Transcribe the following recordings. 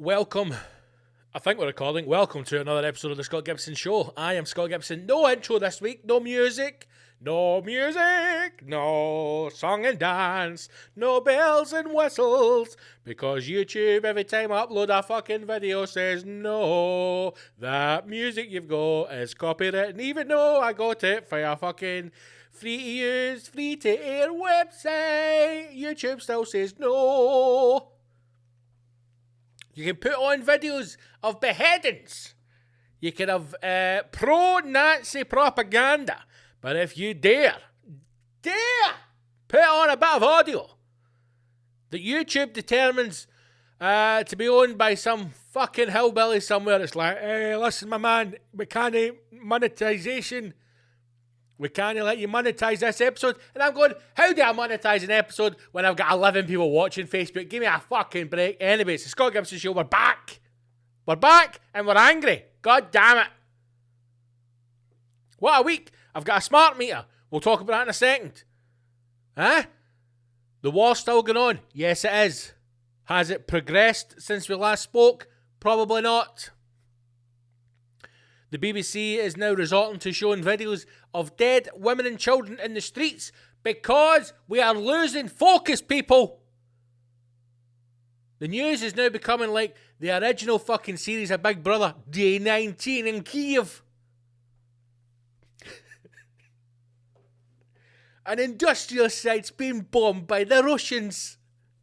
Welcome. I think we're recording. Welcome to another episode of the Scott Gibson Show. I am Scott Gibson. No intro this week. No music. No music. No song and dance. No bells and whistles. Because YouTube, every time I upload a fucking video, says no. That music you've got is copywritten. Even though I got it for a fucking free to use, free to air website, YouTube still says no. You can put on videos of beheadings. You can have pro-Nazi propaganda. But if you dare put on a bit of audio that YouTube determines to be owned by some fucking hillbilly somewhere, it's like, hey, listen, my man, we can't monetization. We can't let you monetize this episode. And I'm going, how do I monetize an episode when I've got 11 people watching Facebook? Give me a fucking break. Anyway, it's the Scott Gibson Show. We're back. We're back and we're angry. God damn it. What a week. I've got a smart meter. We'll talk about that in a second. Huh? The war's still going on. Yes, it is. Has it progressed since we last spoke? Probably not. The BBC is now resorting to showing videos of dead women and children in the streets because we are losing focus, people. The news is now becoming like the original fucking series of Big Brother, Day 19 in Kiev. An industrial site's being bombed by the Russians.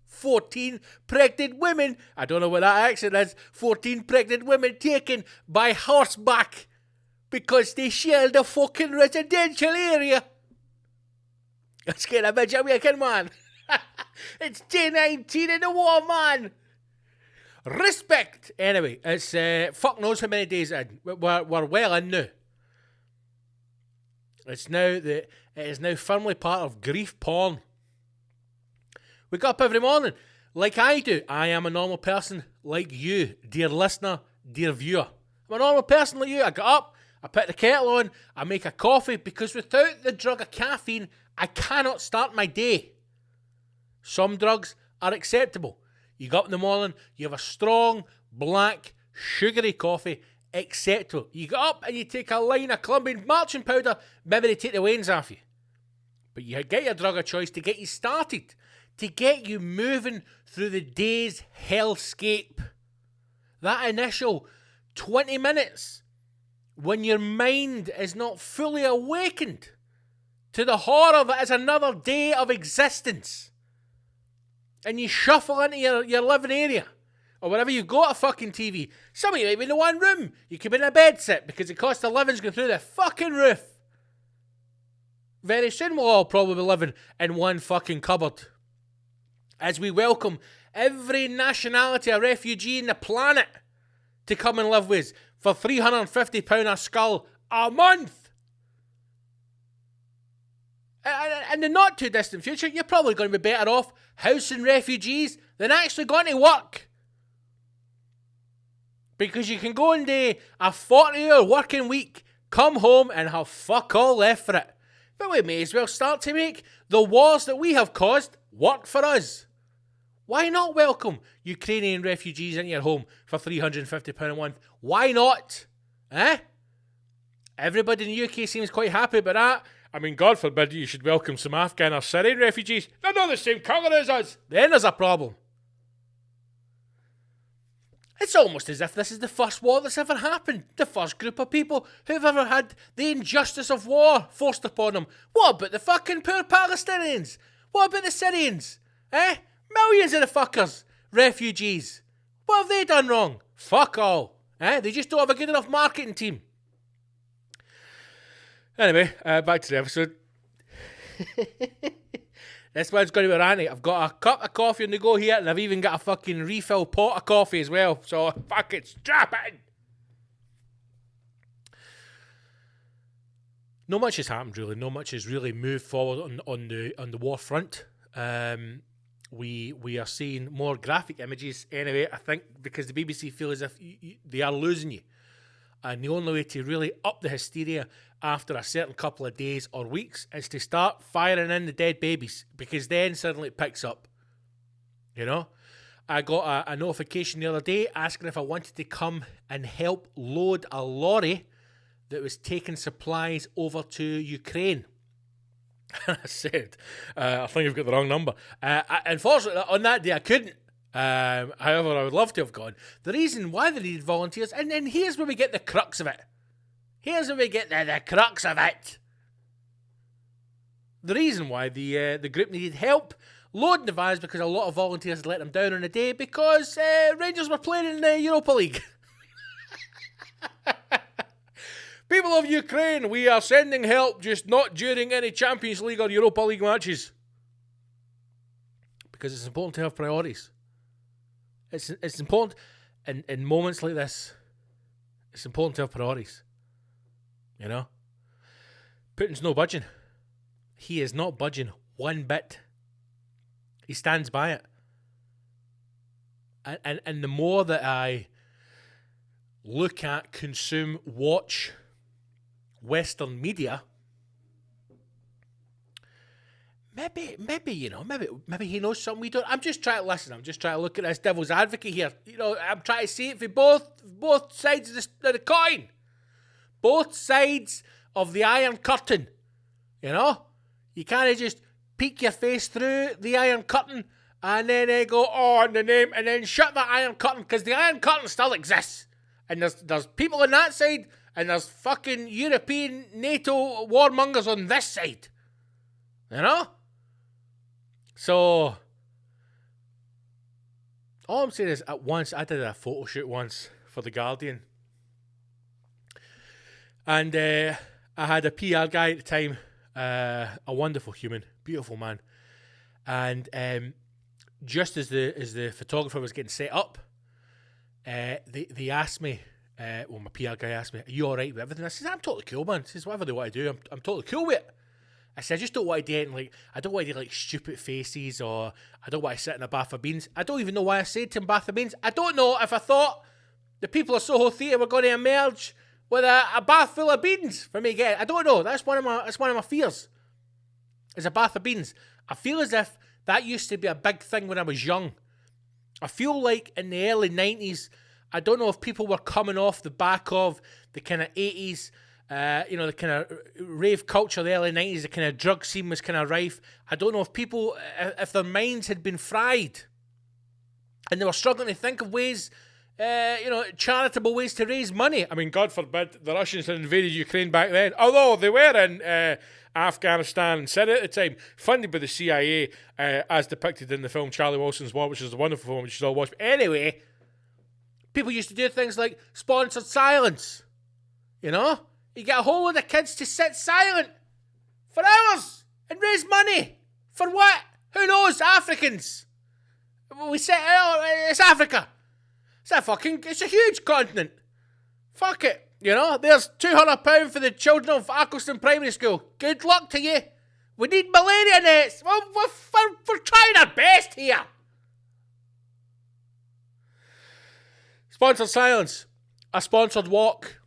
14 pregnant women, I don't know what that accent is, 14 pregnant women taken by horseback because they shelled a fucking residential area. That's getting a bit Jamaican, man. It's day 19 in the war, man. Respect. Anyway, it's fuck knows how many days in. We're well in now. It is now firmly part of grief porn. Wake up every morning, like I do. I am a normal person like you, dear listener, dear viewer. I'm a normal person like you. I get up, I put the kettle on, I make a coffee, because without the drug of caffeine, I cannot start my day. Some drugs are acceptable. You get up in the morning, you have a strong, black, sugary coffee, acceptable. You get up and you take a line of Colombian marching powder, maybe they take the veins off you. But you get your drug of choice to get you started, to get you moving through the day's hellscape. That initial 20 minutes when your mind is not fully awakened to the horror that is another day of existence. And you shuffle into your living area or wherever you've got a fucking TV. Some of you might be in the one room. You could be in a bed sit because it costs a living's going through the fucking roof. Very soon we'll all probably be living in one fucking cupboard. As we welcome every nationality of refugee in the planet to come and live with us for £350 a skull a month. In the not too distant future, you're probably going to be better off housing refugees than actually going to work. Because you can go and do a 40-hour working week, come home and have fuck all left for it. But we may as well start to make the wars that we have caused work for us. Why not welcome Ukrainian refugees into your home for £350 a month? Why not? Everybody in the UK seems quite happy about that. I mean, God forbid you should welcome some Afghan or Syrian refugees. They're not the same colour as us. Then there's a problem. It's almost as if this is the first war that's ever happened. The first group of people who've ever had the injustice of war forced upon them. What about the fucking poor Palestinians? What about the Syrians? Millions of the fuckers. Refugees. What have they done wrong? Fuck all. They just don't have a good enough marketing team. Anyway, back to the episode. This one's going to be ranty. I've got a cup of coffee on the go here, and I've even got a fucking refill pot of coffee as well. So, fuck it, strap in. Not much has happened, really. Not much has really moved forward on the war front. We are seeing more graphic images anyway, I think, because the BBC feel as if they are losing you. And the only way to really up the hysteria after a certain couple of days or weeks is to start firing in the dead babies, because then suddenly it picks up. You know? I got a notification the other day asking if I wanted to come and help load a lorry that was taking supplies over to Ukraine. And I said, I think you've got the wrong number. Unfortunately, on that day I couldn't. However, I would love to have gone. The reason why they needed volunteers, and here's where we get the crux of it. Here's where we get the crux of it. The reason why the group needed help loading the vans because a lot of volunteers had let them down on a day because Rangers were playing in the Europa League. People of Ukraine, we are sending help, just not during any Champions League or Europa League matches. Because it's important to have priorities. It's important in moments like this. It's important to have priorities. You know? Putin's no budging. He is not budging one bit. He stands by it. And the more that I look at, consume, watch Western media, maybe he knows something we don't. I'm just trying to listen. I'm just trying to look at this devil's advocate here. You know, I'm trying to see it for both sides of the coin. Both sides of the Iron Curtain. You know? You can't just peek your face through the Iron Curtain and then go, in the name, and then shut the Iron Curtain, because the Iron Curtain still exists. And there's people on that side, and there's fucking European NATO warmongers on this side. You know? So, all I'm saying is, at once, I did a photo shoot once for The Guardian. And I had a PR guy at the time, a wonderful human, beautiful man. And just as the photographer was getting set up, they asked me, my PR guy asked me, "Are you alright with everything?" I said, "I'm totally cool, man." He says, "Whatever they want to do, I'm totally cool with it." I said, "I just don't want to do anything I don't want to do stupid faces, or I don't want to sit in a bath of beans." I don't even know why I said to him bath of beans. I don't know if I thought the people of Soho Theatre were going to emerge with a bath full of beans for me again. I don't know. That's one of my fears. Is a bath of beans. I feel as if that used to be a big thing when I was young. I feel like in the early 90s, I don't know if people were coming off the back of the kind of 80s, the kind of rave culture of the early 90s, the kind of drug scene was kind of rife. I don't know if people, if their minds had been fried and they were struggling to think of ways, charitable ways to raise money. I mean, God forbid the Russians had invaded Ukraine back then, although they were in Afghanistan and Syria at the time, funded by the CIA, as depicted in the film Charlie Wilson's War, which is a wonderful film, which you should all watch. But anyway, people used to do things like sponsored silence. You know? You get a whole load of kids to sit silent for hours and raise money. For what? Who knows? Africans. We say, it's Africa. It's a huge continent. Fuck it. You know, there's £200 for the children of Accleston Primary School. Good luck to you. We need malaria nets. Well, we're trying our best here. Sponsored silence. A sponsored walk.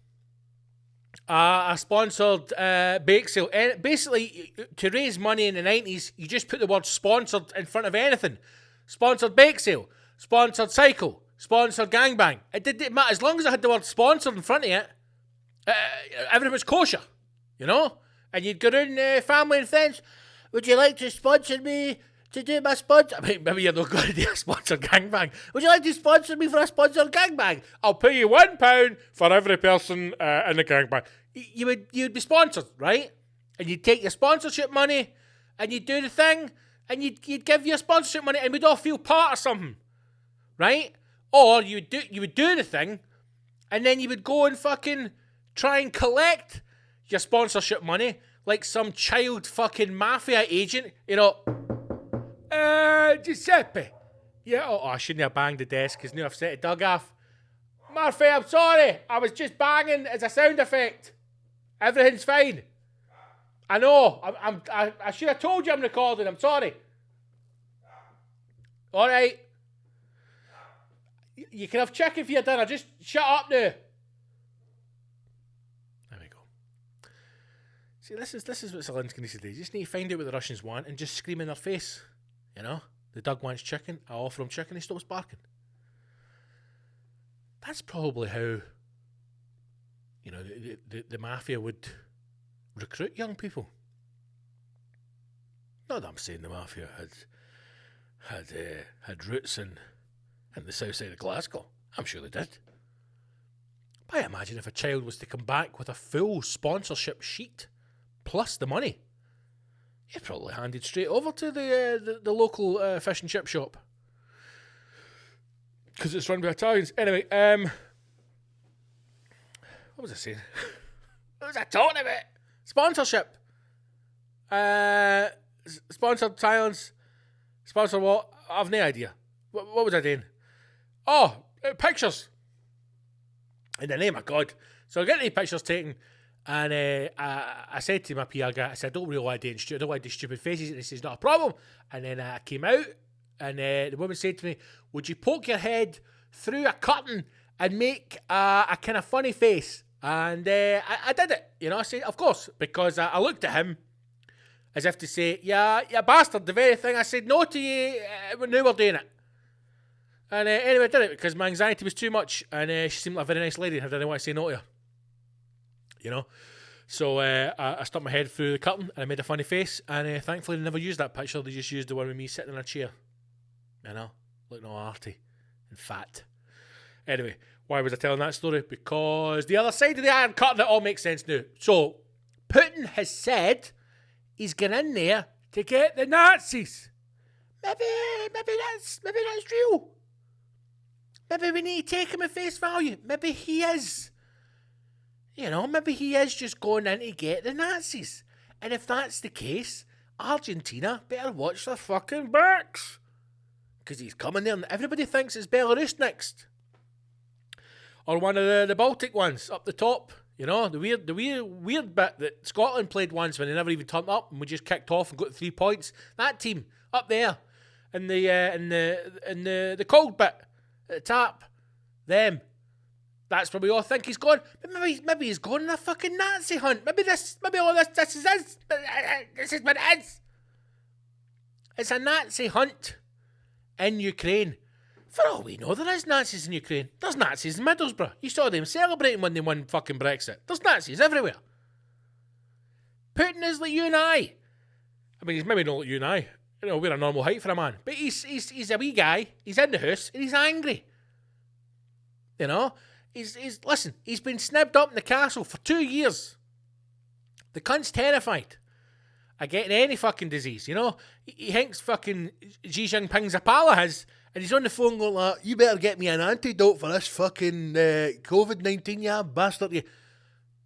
A sponsored bake sale. Basically, to raise money in the 90s, you just put the word sponsored in front of anything. Sponsored bake sale. Sponsored cycle. Sponsored gangbang. It didn't matter. As long as I had the word sponsored in front of it, everything was kosher, you know? And you'd go around family and friends, "Would you like to sponsor me to do my sponsor?" I mean, maybe you're not going to do a sponsored gangbang. "Would you like to sponsor me for a sponsored gangbang? I'll pay you £1 for every person in the gangbang." You'd be sponsored, right? And you'd take your sponsorship money and you'd do the thing and you'd give your sponsorship money and we'd all feel part of something, right? Or you would do the thing and then you would go and fucking try and collect your sponsorship money like some child fucking mafia agent, you know. Giuseppe. Yeah, I shouldn't have banged the desk because now I've set it dug off. "Murphy, I'm sorry. I was just banging as a sound effect. Everything's fine. I know. I should have told you I'm recording. I'm sorry." All right. You can have chicken for your dinner. Just shut up now. There we go. See, this is what Zelensky needs to do. You just need to find out what the Russians want and just scream in their face. You know? The dog wants chicken. I offer him chicken. He stops barking. That's probably how, the mafia would recruit young people. Not that I'm saying the mafia had roots in the south side of Glasgow. I'm sure they did. But I imagine if a child was to come back with a full sponsorship sheet plus the money, you'd probably hand it straight over to the local fish and chip shop. Because it's run by Italians. Anyway, what was I saying? What was I talking about? Sponsorship. Sponsored Italians. Sponsor what? I've no idea. What was I doing? Oh, pictures. In the name of God. So I get the pictures taken, and I said to my PR guy, I said, I don't really want to do stupid faces, and he says, not a problem. And then I came out, and the woman said to me, would you poke your head through a curtain and make a kind of funny face? And I did it, I said, of course, because I looked at him as if to say, yeah, you bastard, the very thing I said no to you, now we're doing it. And anyway, I did it because my anxiety was too much, and she seemed like a very nice lady, and I didn't want to say no to her. So I stuck my head through the curtain, and I made a funny face, and thankfully they never used that picture. They just used the one with me sitting in a chair, looking all arty and fat. Anyway, why was I telling that story? Because the other side of the Iron Curtain, it all makes sense now. So Putin has said he's going in there to get the Nazis. Maybe that's real. Maybe we need to take him at face value. Maybe he is. Maybe he is just going in to get the Nazis. And if that's the case, Argentina better watch their fucking backs. Because he's coming there and everybody thinks it's Belarus next. Or one of the Baltic ones up the top. The weird bit that Scotland played once when they never even turned up and we just kicked off and got 3 points. That team up there in the cold bit at the top, them. That's where we all think he's gone. But maybe he's gone on a fucking Nazi hunt. Maybe all this is this is what it is. It's a Nazi hunt in Ukraine. For all we know, there is Nazis in Ukraine. There's Nazis in Middlesbrough. You saw them celebrating when they won fucking Brexit. There's Nazis everywhere. Putin is like you and I. I mean, he's maybe not like you and I. We're a normal height for a man. But he's a wee guy. He's in the house and he's angry. He's been snibbed up in the castle for 2 years. The cunt's terrified of getting any fucking disease, He thinks fucking Xi Jinping's a pal of his, and he's on the phone going like, you better get me an antidote for this fucking COVID-19, you bastard. You.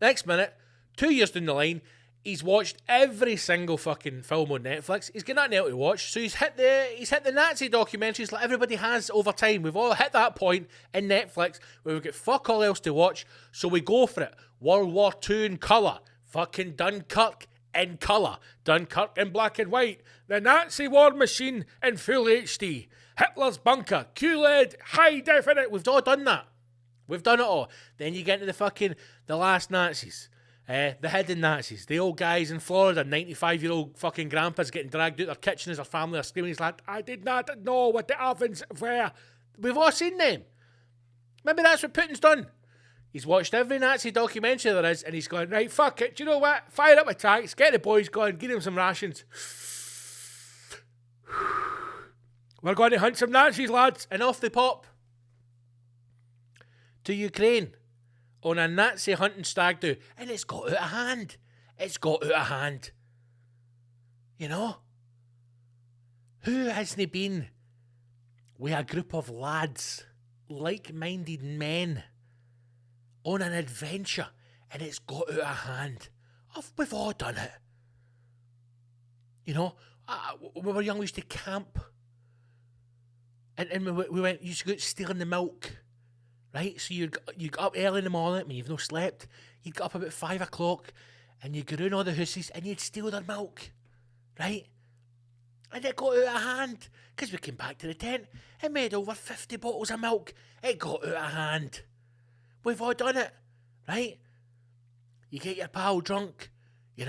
Next minute, 2 years down the line, he's watched every single fucking film on Netflix. He's got nothing else to watch, so he's hit the Nazi documentaries like everybody has over time. We've all hit that point in Netflix where we've got fuck all else to watch, so we go for it. World War II in colour. Fucking Dunkirk in colour. Dunkirk in black and white. The Nazi war machine in full HD. Hitler's bunker. QLED. High definite. We've all done that. We've done it all. Then you get into the last Nazis. The hidden Nazis. The old guys in Florida, 95-year-old fucking grandpas getting dragged out their kitchen as their family are screaming. He's like, I did not know what the ovens were. We've all seen them. Maybe that's what Putin's done. He's watched every Nazi documentary there is, and he's going, right, fuck it, do you know what? Fire up a tanks, get the boys going, give them some rations. We're going to hunt some Nazis, lads. And off they pop. To Ukraine. On a Nazi hunting stag do. And it's got out of hand. It's got out of hand. Who hasn't been with a group of lads, like-minded men, on an adventure, and it's got out of hand? We've all done it. When we were young, we used to camp. And we went, you used to go out stealing the milk. Right? So you got up early in the morning, you've not slept. You'd get up about 5 o'clock, and you'd go round all the houses, and you'd steal their milk. Right? And it got out of hand, because we came back to the tent, and made over 50 bottles of milk. It got out of hand. We've all done it, right? You get your pal drunk, you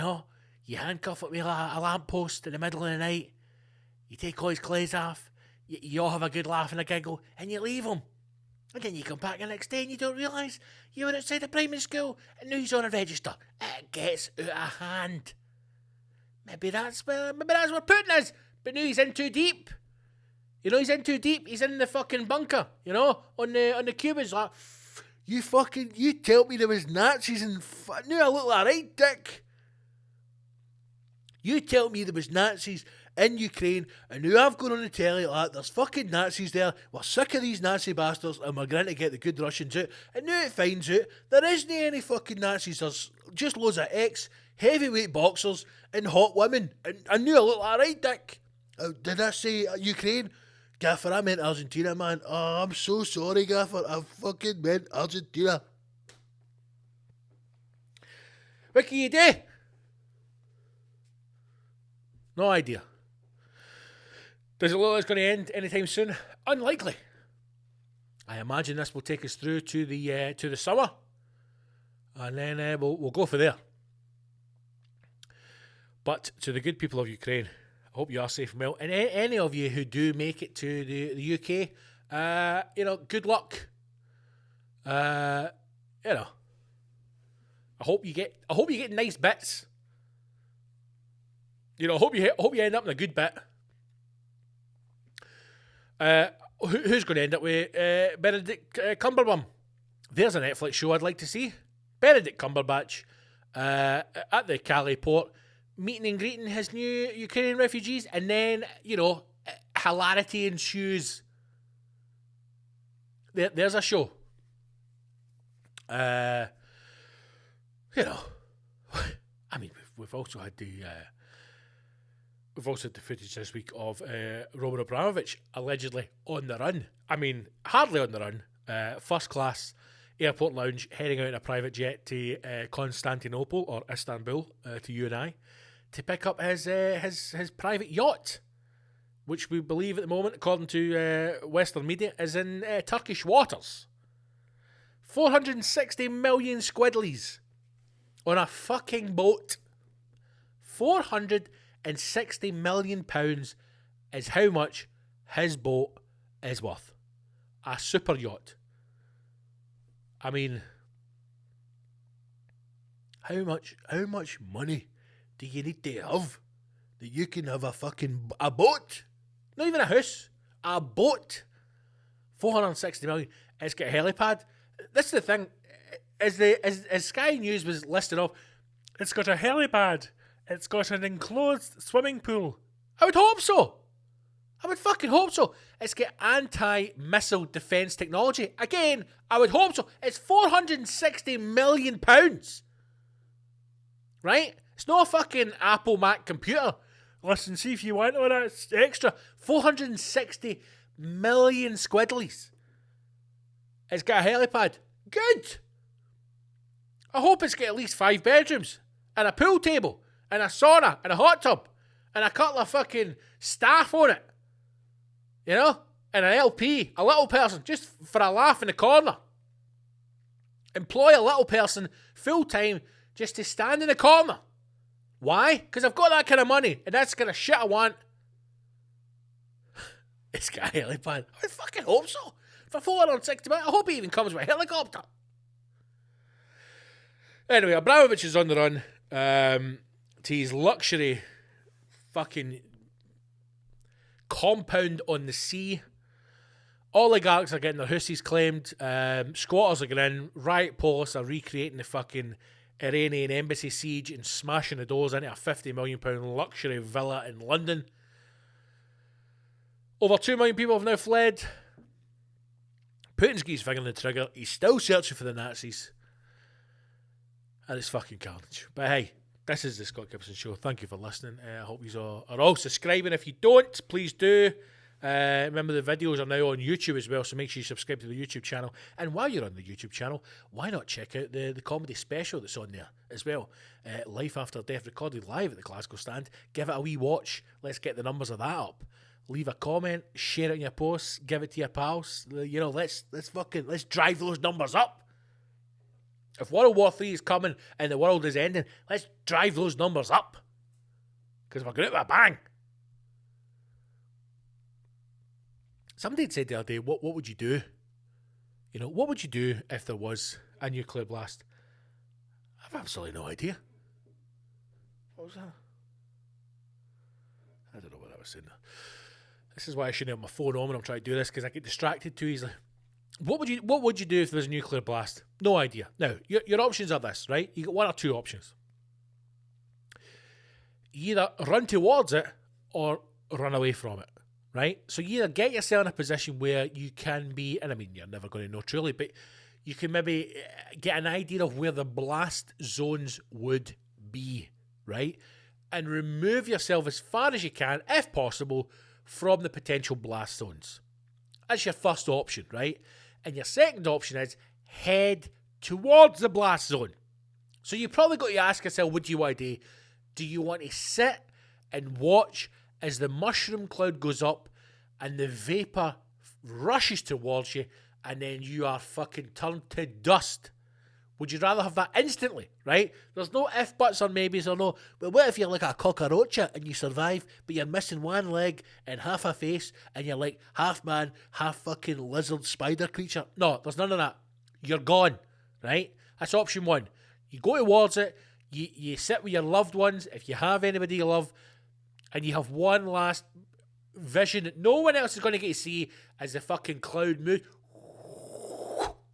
handcuff it with a lamppost in the middle of the night. You take all his clothes off, you all have a good laugh and a giggle, and you leave him. And then you come back the next day and you don't realise you were outside a primary school and now he's on a register. It gets out of hand. Maybe that's where Putin is, but now he's in too deep. He's in too deep. He's in the fucking bunker, on the Cubans. Like, you tell me there was Nazis and now I look like a right dick. You tell me there was Nazis in Ukraine, and now I've gone on the telly like there's fucking Nazis there. We're sick of these Nazi bastards, and we're going to get the good Russians out. And now it finds out there isn't any fucking Nazis. There's just loads of ex-heavyweight boxers and hot women. And I knew I looked like a right dick. Did I say Ukraine? Gaffer, I meant Argentina, man. Oh, I'm so sorry, Gaffer. I fucking meant Argentina. What can you do? No idea. Does it look like it's going to end anytime soon? Unlikely. I imagine this will take us through to the summer, and then we'll go for there. But to the good people of Ukraine, I hope you are safe and well. And any of you who do make it to the UK, good luck. I hope you get nice bits. I hope you end up in a good bit. Who's going to end up with Benedict Cumberbatch? There's a Netflix show I'd like to see. Benedict Cumberbatch at the Calais port, meeting and greeting his new Ukrainian refugees, and then, hilarity ensues. There's a show. I mean, we've also had the footage this week of Roman Abramovich allegedly on the run. I mean, hardly on the run. First class airport lounge, heading out in a private jet to Constantinople or Istanbul, to you and I, to pick up his private yacht, which we believe at the moment, according to Western media, is in Turkish waters. 460 million squidlies on a fucking boat. 460 million pounds is how much his boat is worth. A super yacht. I mean, how much money do you need to have that you can have a boat? Not even a house. A boat. 460 million. It's got a helipad. This is the thing. As Sky News was listed off, it's got a helipad. It's got an enclosed swimming pool. I would hope so. I would fucking hope so. It's got anti-missile defence technology. Again, I would hope so. It's 460 million pounds. Right? It's not a fucking Apple Mac computer. Listen, see if you want all that extra. 460 million squidlies. It's got a helipad. Good. I hope it's got at least 5 bedrooms and a pool table and a sauna and a hot tub and a couple of fucking staff on it. And an LP, a little person, just for a laugh in the corner. Employ a little person full-time just to stand in the corner. Why? Because I've got that kind of money, and that's the kind of shit I want. It's got a helipad. I fucking hope so. For 460 million, I hope he even comes with a helicopter. Anyway, Abramovich is on the run to his luxury fucking compound on the sea. Oligarchs are getting their houses claimed. Squatters are going in. Riot police are recreating the fucking Iranian embassy siege and smashing the doors into a £50 million luxury villa in London. Over 2 million people have now fled. Putin's got his finger on the trigger. He's still searching for the Nazis. And it's fucking carnage. But hey, this is the Scott Gibson Show. Thank you for listening. I hope you are all subscribing. If you don't, please do. Remember, the videos are now on YouTube as well, so make sure you subscribe to the YouTube channel. And while you're on the YouTube channel, why not check out the comedy special that's on there as well? Life After Death, recorded live at the Glasgow stand. Give it a wee watch. Let's get the numbers of that up. Leave a comment, share it in your posts, give it to your pals. Let's drive those numbers up. If World War III is coming and the world is ending, let's drive those numbers up. Because we're going to have a bang. Somebody had said the other day, what would you do? You know, what would you do if there was a nuclear blast? I've absolutely no idea. What was that? I don't know what I was saying. This is why I shouldn't have my phone on when I'm trying to do this, because I get distracted too easily. What would you do if there was a nuclear blast? No idea. Now, your options are this, right? You got one or two options. You either run towards it or run away from it, right? So you either get yourself in a position where you can be, and I mean, you're never going to know truly, but you can maybe get an idea of where the blast zones would be, right? And remove yourself as far as you can, if possible, from the potential blast zones. That's your first option, right? And your second option is head towards the blast zone. So you probably got to ask yourself, what do you want to do? Do you want to sit and watch as the mushroom cloud goes up and the vapour rushes towards you and then you are fucking turned to dust? Would you rather have that instantly, right? There's no if, buts, or maybes, or no, but what if you're like a cockroach and you survive, but you're missing one leg and half a face, and you're like half man, half fucking lizard spider creature? No, there's none of that. You're gone, right? That's option one. You go towards it, you sit with your loved ones, if you have anybody you love, and you have one last vision that no one else is going to get to see as the fucking cloud moves.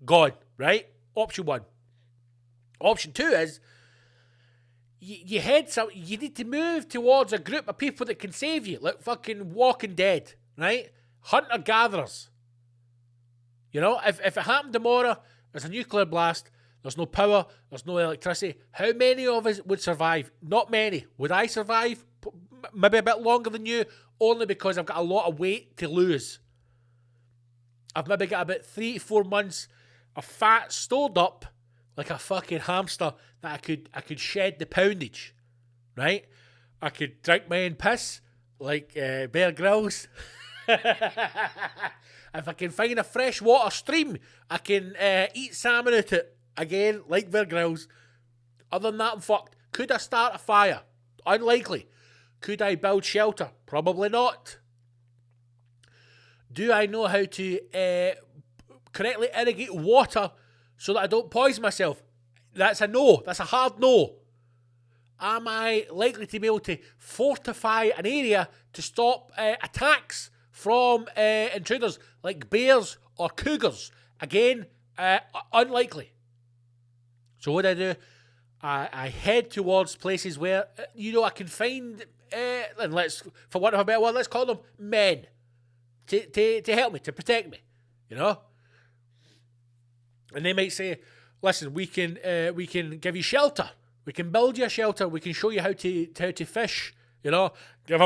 Gone, right? Option one. Option two is you need to move towards a group of people that can save you, like fucking Walking Dead, right? Hunter-gatherers. You know, if it happened tomorrow, there's a nuclear blast, there's no power, there's no electricity, how many of us would survive? Not many. Would I survive? Maybe a bit longer than you, only because I've got a lot of weight to lose. I've maybe got about 3 to 4 months of fat stored up like a fucking hamster that I could shed the poundage, right? I could drink my own piss like Bear Grylls. If I can find a freshwater stream, I can eat salmon out it again like Bear Grylls. Other than that, I'm fucked. Could I start a fire? Unlikely. Could I build shelter? Probably not. Do I know how to correctly irrigate water so that I don't poison myself? That's a no. That's a hard no. Am I likely to be able to fortify an area to stop attacks from intruders like bears or cougars? Again, unlikely. So what do? I head towards places where, I can find, and for want of a better word, let's call them men to help me, to protect me, And they might say, listen, we can give you shelter. We can build you a shelter. We can show you how to fish. Give a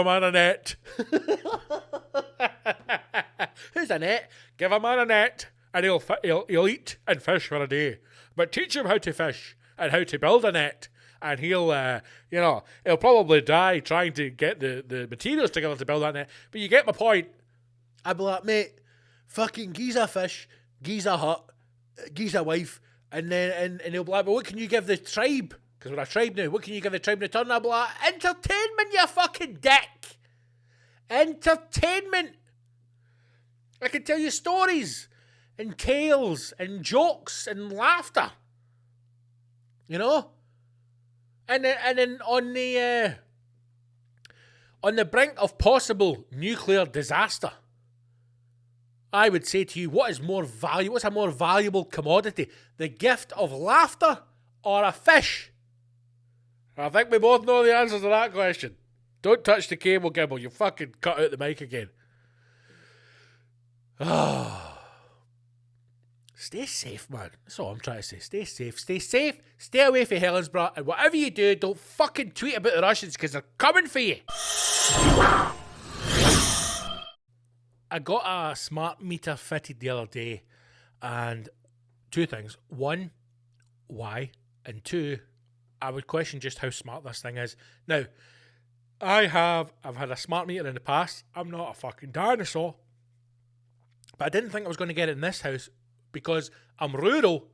man a net. Who's a net? Give a man a net, and he'll eat and fish for a day. But teach him how to fish and how to build a net, and he'll probably die trying to get the materials together to build that net. But you get my point. I'd be like, mate, fucking geese a fish, geese a hut, geese a wife, and he'll be like, but what can you give the tribe? Because we're a tribe now. What can you give the tribe in return? I'll be like, entertainment, you fucking dick. Entertainment. I can tell you stories and tales and jokes and laughter. And then on the brink of possible nuclear disaster, I would say to you, what's a more valuable commodity? The gift of laughter or a fish? I think we both know the answer to that question. Don't touch the cable, Gibble. You fucking cut out the mic again. Stay safe, man. That's all I'm trying to say. Stay safe. Stay safe. Stay away from Helensburgh. And whatever you do, don't fucking tweet about the Russians because they're coming for you. I got a smart meter fitted the other day, and two things. One, why? And two, I would question just how smart this thing is. Now, I've had a smart meter in the past. I'm not a fucking dinosaur. But I didn't think I was going to get it in this house because I'm rural,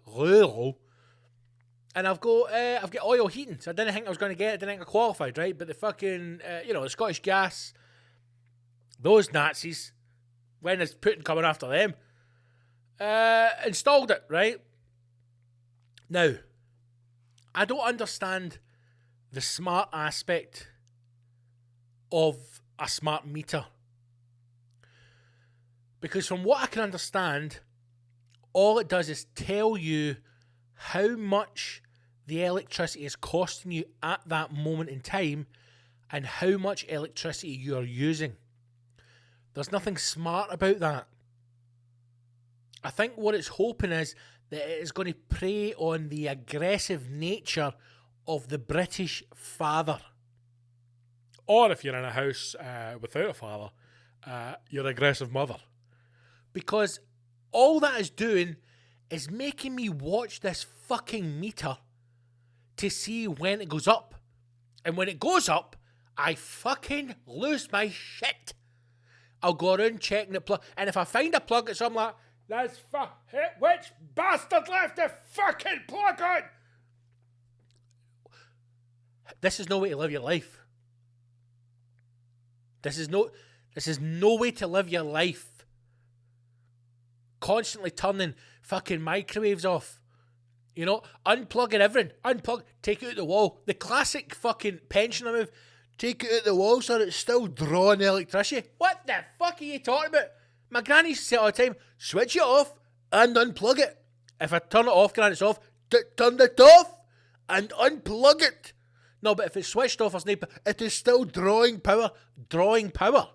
and I've got oil heating, so I didn't think I was going to get it. I didn't think I qualified, right? But the fucking, the Scottish Gas, those Nazis, when is Putin coming after them? Installed it, right? Now, I don't understand the smart aspect of a smart meter. Because from what I can understand, all it does is tell you how much the electricity is costing you at that moment in time and how much electricity you are using. There's nothing smart about that. I think what it's hoping is that it is going to prey on the aggressive nature of the British father. Or if you're in a house without a father, your aggressive mother. Because all that is doing is making me watch this fucking meter to see when it goes up. And when it goes up, I fucking lose my shit. I'll go around checking the plug. And if I find a plug, it's I'm like, which bastard left the fucking plug on? This is no way to live your life. This is no way to live your life. Constantly turning fucking microwaves off. You know, unplugging everything. Unplug, take it out the wall. The classic fucking pensioner move. Take it out the wall so it's still drawing the electricity. What the fuck are you talking about? My granny used to say all the time, switch it off and unplug it. If I turn it off, granny, it's off. Turn it off and unplug it. No, but if it's switched off or sniper, it is still drawing power. Drawing power.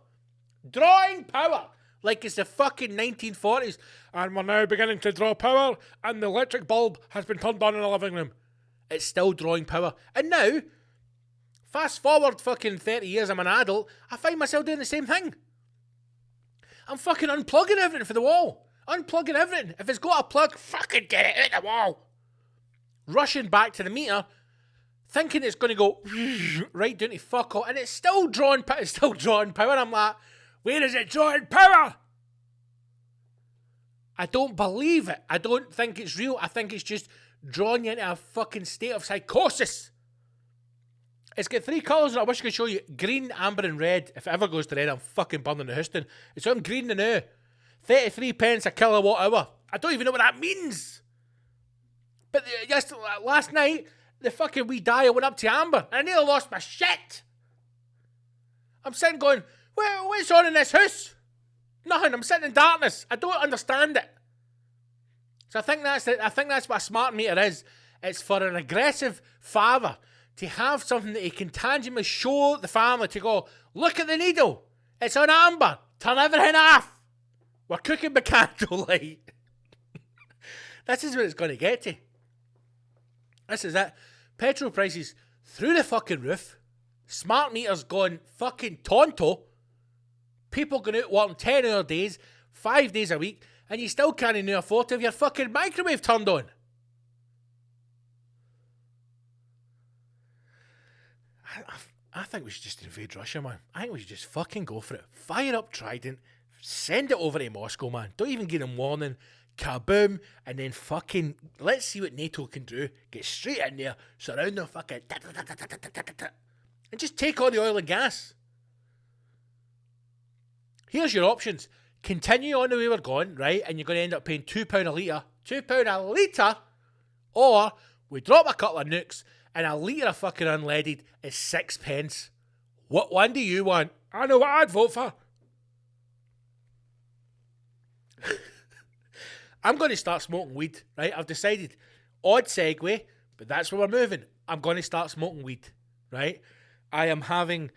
Drawing power. Like it's the fucking 1940s. And we're now beginning to draw power and the electric bulb has been turned on in the living room. It's still drawing power. And now, fast forward fucking 30 years, I'm an adult, I find myself doing the same thing. I'm fucking unplugging everything for the wall. Unplugging everything. If it's got a plug, fucking get it out the wall. Rushing back to the meter, thinking it's going to go right down to fuck all, and it's still drawing power. It's still drawing power. I'm like, where is it drawing power? I don't believe it. I don't think it's real. I think it's just drawing you into a fucking state of psychosis. It's got 3 colours and I wish I could show you. Green, amber and red. If it ever goes to red, I'm fucking burning the house down. It's on green now. 33 pence a kilowatt hour. I don't even know what that means. But last night, the fucking wee dial went up to amber and I nearly lost my shit. I'm sitting going, what's on in this house? Nothing. I'm sitting in darkness. I don't understand it. So I think that's what a smart meter is. It's for an aggressive father to have something that he can tangibly show the family to go, look at the needle. It's on amber. Turn everything off. We're cooking by candlelight. This is what it's going to get to. This is it. Petrol prices through the fucking roof. Smart meters going fucking tonto. People going out working 10-hour days, 5 days a week, and you still can't even afford to have your fucking microwave turned on. I think we should just invade Russia, man. I think we should just fucking go for it. Fire up Trident, send it over to Moscow, man. Don't even give them warning. Kaboom, and then fucking, let's see what NATO can do. Get straight in there, surround them fucking, and just take all the oil and gas. Here's your options. Continue on the way we're going, right? And you're going to end up paying £2 a litre. £2 a litre? Or we drop a couple of nukes and a litre of fucking unleaded is 6 pence. What one do you want? I know what I'd vote for. I'm going to start smoking weed, right? I've decided. Odd segue, but that's where we're moving. I'm going to start smoking weed, right? I am having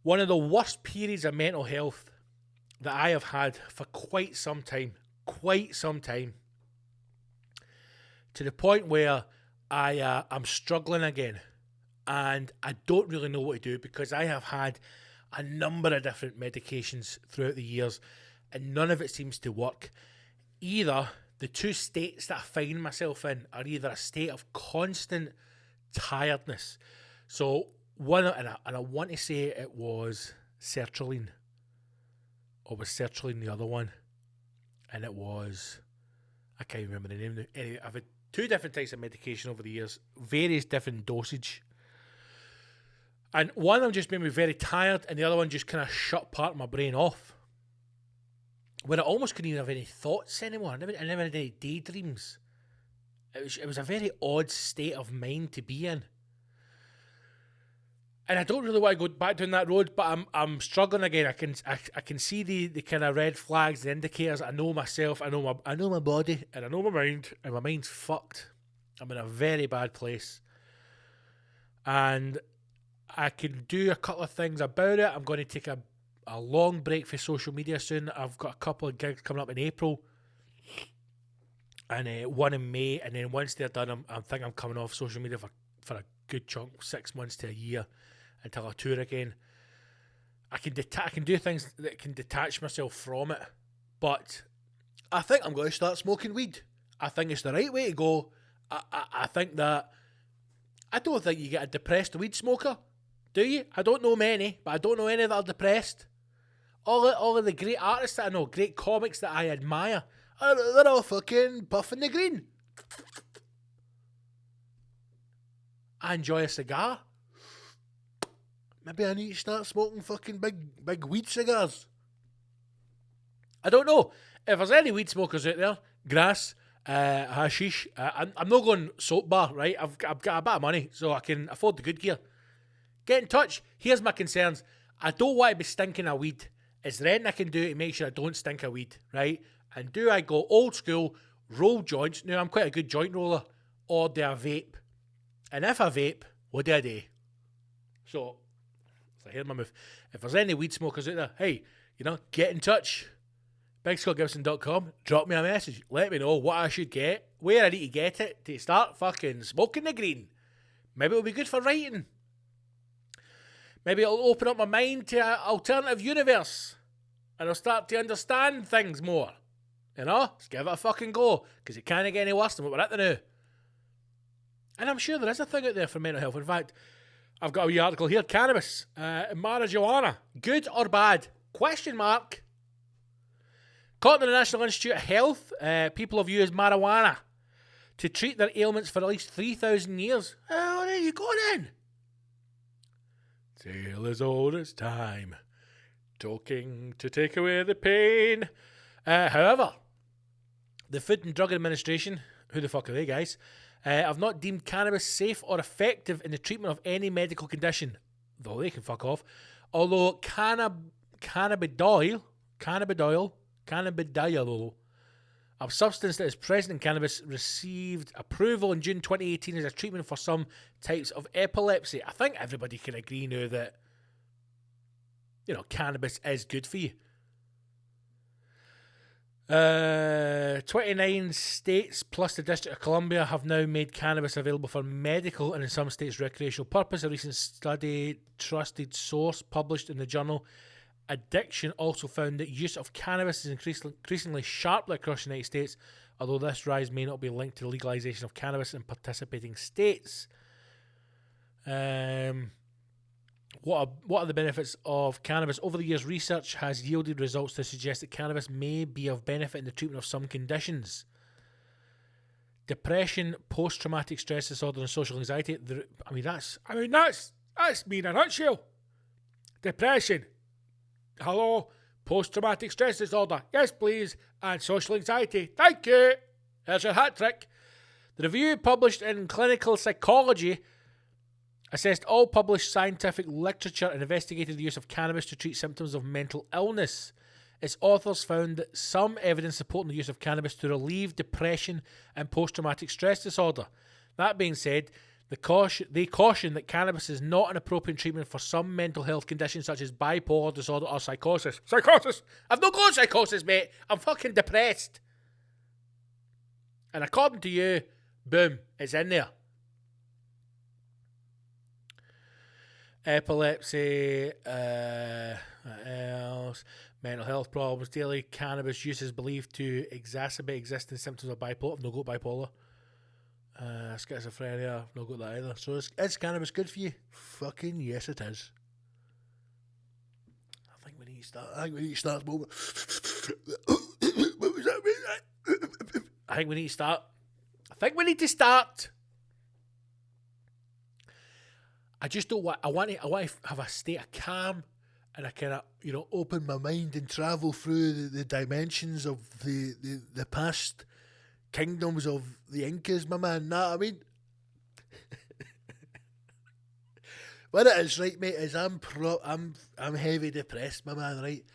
one of the worst periods of mental health that I have had for quite some time. To the point where I'm struggling again. And I don't really know what to do because I have had a number of different medications throughout the years and none of it seems to work. Either the two states that I find myself in are either a state of constant tiredness. So one, and I want to say it was sertraline. Or was sertraline the other one? And it was, I can't remember the name now. Anyway, I've had 2 different types of medication over the years, various different dosage. And one of them just made me very tired, and the other one just kind of shut part of my brain off. where I almost couldn't even have any thoughts anymore. I never had any daydreams. It was a very odd state of mind to be in. And I don't really want to go back down that road, but I'm struggling again. I can see the kind of red flags, the indicators. I know myself, I know my body, and I know my mind, and my mind's fucked. I'm in a very bad place. And I can do a couple of things about it. I'm going to take a long break for social media soon. I've got a couple of gigs coming up in April, and one in May. And then once they're done, I think I'm coming off social media for a good chunk, 6 months to a year, until I tour again. I can do things that can detach myself from it, but I think I'm going to start smoking weed. I think it's the right way to go. I think that I don't think you get a depressed weed smoker, do you? I don't know many, but I don't know any that are depressed. All of the great artists that I know, great comics that I admire, they're all fucking puffing the green. I enjoy a cigar. Maybe I need to start smoking fucking big weed cigars. I don't know. If there's any weed smokers out there, grass, hashish, I'm not going soap bar, right? I've got a bit of money, so I can afford the good gear. Get in touch. Here's my concerns. I don't want to be stinking of weed. Is there anything I can do to make sure I don't stink of weed, right? And do I go old school, roll joints? Now, I'm quite a good joint roller. Or do I vape? And if I vape, what do I do? So here's my move. If there's any weed smokers out there, hey, get in touch. BigScottGibson.com. Drop me a message. Let me know what I should get, where I need to get it to start fucking smoking the green. Maybe it'll be good for writing. Maybe it'll open up my mind to an alternative universe. And I'll start to understand things more. Let's give it a fucking go. Because it can't get any worse than what we're at the now. And I'm sure there is a thing out there for mental health. In fact, I've got a wee article here. Cannabis, marijuana, good or bad? Question mark. According to the National Institute of Health, people have used marijuana to treat their ailments for at least 3,000 years. Oh, there you go then. Tale as old as time, talking to take away the pain. However, the Food and Drug Administration, who the fuck are they guys, have not deemed cannabis safe or effective in the treatment of any medical condition, though they can fuck off. Although cannabidiol, a substance that is present in cannabis, received approval in June 2018 as a treatment for some types of epilepsy. I think everybody can agree now that, cannabis is good for you. 29 states plus the District of Columbia have now made cannabis available for medical and in some states recreational purpose. A recent study, trusted source, published in the journal Addiction, also found that use of cannabis is increasingly sharply across the United States, although this rise may not be linked to the legalization of cannabis in participating states. What are the benefits of cannabis? Over the years, research has yielded results to suggest that cannabis may be of benefit in the treatment of some conditions. Depression, post-traumatic stress disorder, and social anxiety. That's me in a nutshell. Depression. Hello. Post-traumatic stress disorder. Yes, please. And social anxiety. Thank you. There's your hat trick. The review published in Clinical Psychology assessed all published scientific literature and investigated the use of cannabis to treat symptoms of mental illness. Its authors found that some evidence supporting the use of cannabis to relieve depression and post-traumatic stress disorder. That being said, they caution that cannabis is not an appropriate treatment for some mental health conditions such as bipolar disorder or psychosis. Psychosis! I've not got psychosis, mate. I'm fucking depressed. And according to you, boom, it's in there. Epilepsy, what else? Mental health problems. Daily cannabis use is believed to exacerbate existing symptoms of bipolar. I've not got bipolar. Schizophrenia, I've not got that either. So is cannabis good for you? Fucking yes, it is. I think we need to start smoking. What was that? I think we need to start. I just don't want. I want to have a state of calm and I kind of, open my mind and travel through the dimensions of the past kingdoms of the Incas, my man. Know what I mean? What it is, right, mate, is I'm heavy depressed, my man, right?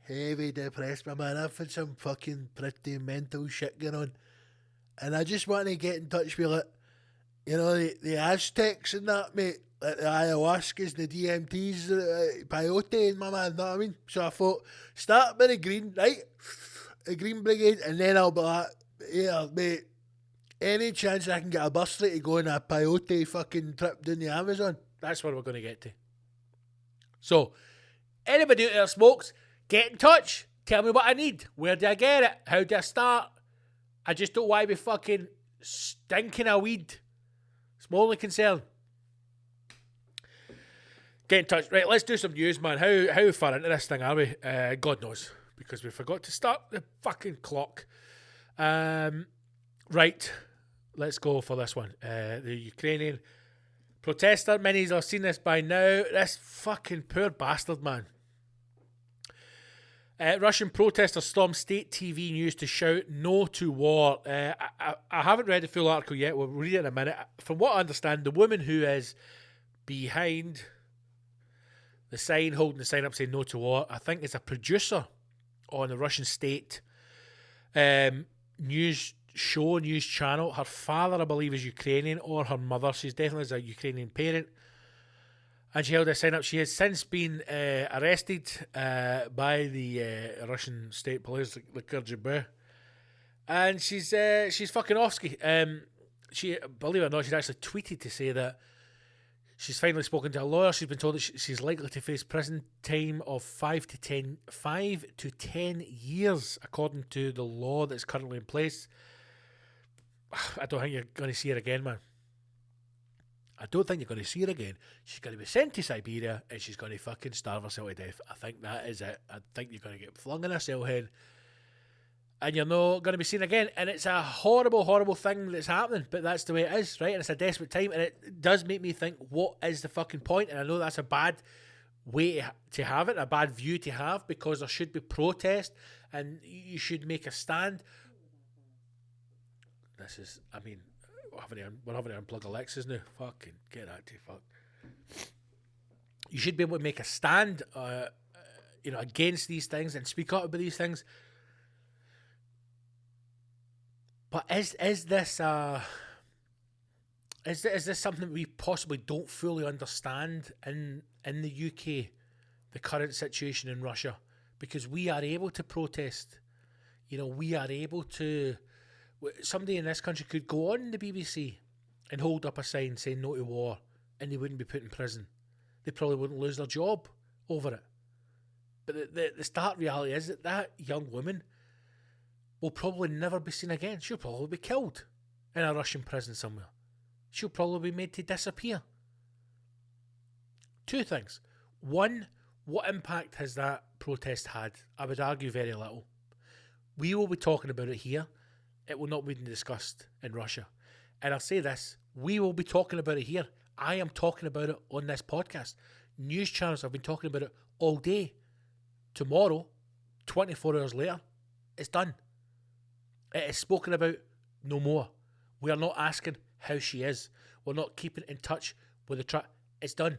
Heavy depressed, my man. I've had some fucking pretty mental shit going on. And I just want to get in touch with, like, the Aztecs and that, mate. Like the ayahuascas, the DMTs, peyote, my man, know what I mean? So I thought, start with the green, right? A green brigade, and then I'll be like, yeah, mate, any chance I can get a bursary to go on a peyote fucking trip down the Amazon? That's what we're going to get to. So, anybody out there smokes, get in touch. Tell me what I need. Where do I get it? How do I start? I just don't want to be fucking stinking of weed. It's my only concern. Get in touch. Right, let's do some news, man. How far into this thing are we? God knows. Because we forgot to start the fucking clock. Right, let's go for this one. The Ukrainian protester, many have seen this by now. This fucking poor bastard, man. Russian protesters stormed state TV news to shout no to war. I haven't read the full article yet. We'll read it in a minute. From what I understand, the woman who is behind the sign, holding the sign up saying no to war, I think is a producer on the Russian state news channel. Her father, I believe, is Ukrainian, or her mother. She's definitely a Ukrainian parent. And she held a sign up. She has since been arrested by the Russian state police, the KGB. And she's fucking offski. She, believe it or not, she's actually tweeted to say that she's finally spoken to a lawyer. She's been told that she's likely to face prison time of 5 to 10 years, according to the law that's currently in place. I don't think you're going to see her again, man. I don't think you're going to see her again. She's going to be sent to Siberia and she's going to fucking starve herself to death. I think that is it. I think you're going to get flung in a cell head and you're not going to be seen again. And it's a horrible, horrible thing that's happening, but that's the way it is, right? And it's a desperate time, and it does make me think, what is the fucking point? And I know that's a bad way to have it, a bad view to have, because there should be protest and you should make a stand. This is, I mean, we're having to unplug Alexis now. Fucking get that to fuck. You should be able to make a stand, against these things and speak up about these things. But is this something we possibly don't fully understand in the UK, the current situation in Russia? Because we are able to protest. We are able to. Somebody in this country could go on the BBC and hold up a sign saying no to war, and they wouldn't be put in prison. They probably wouldn't lose their job over it. But the stark reality is that young woman will probably never be seen again. She'll probably be killed in a Russian prison somewhere. She'll probably be made to disappear. Two things. One, what impact has that protest had? I would argue very little. We will be talking about it here. It will not be discussed in Russia. And I'll say this, we will be talking about it here. I am talking about it on this podcast. News channels have been talking about it all day. Tomorrow, 24 hours later, it's done. It is spoken about no more. We are not asking how she is. We're not keeping in touch with the It's done.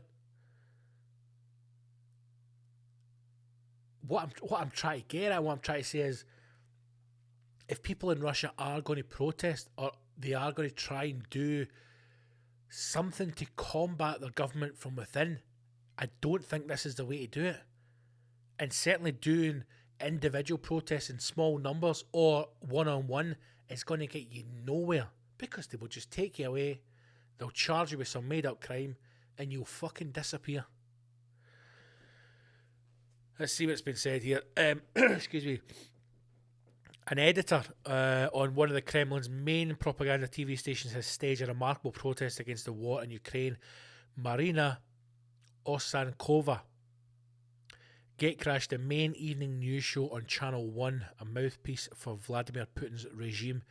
What I'm trying to get at, what I'm trying to say is, if people in Russia are going to protest, or they are going to try and do something to combat their government from within, I don't think this is the way to do it. And certainly doing individual protests in small numbers or one-on-one is going to get you nowhere, because they will just take you away, they'll charge you with some made-up crime, and you'll fucking disappear. Let's see what's been said here. Excuse me. An editor on one of the Kremlin's main propaganda TV stations has staged a remarkable protest against the war in Ukraine. Marina Osankova gatecrashed the main evening news show on Channel 1, a mouthpiece for Vladimir Putin's regime.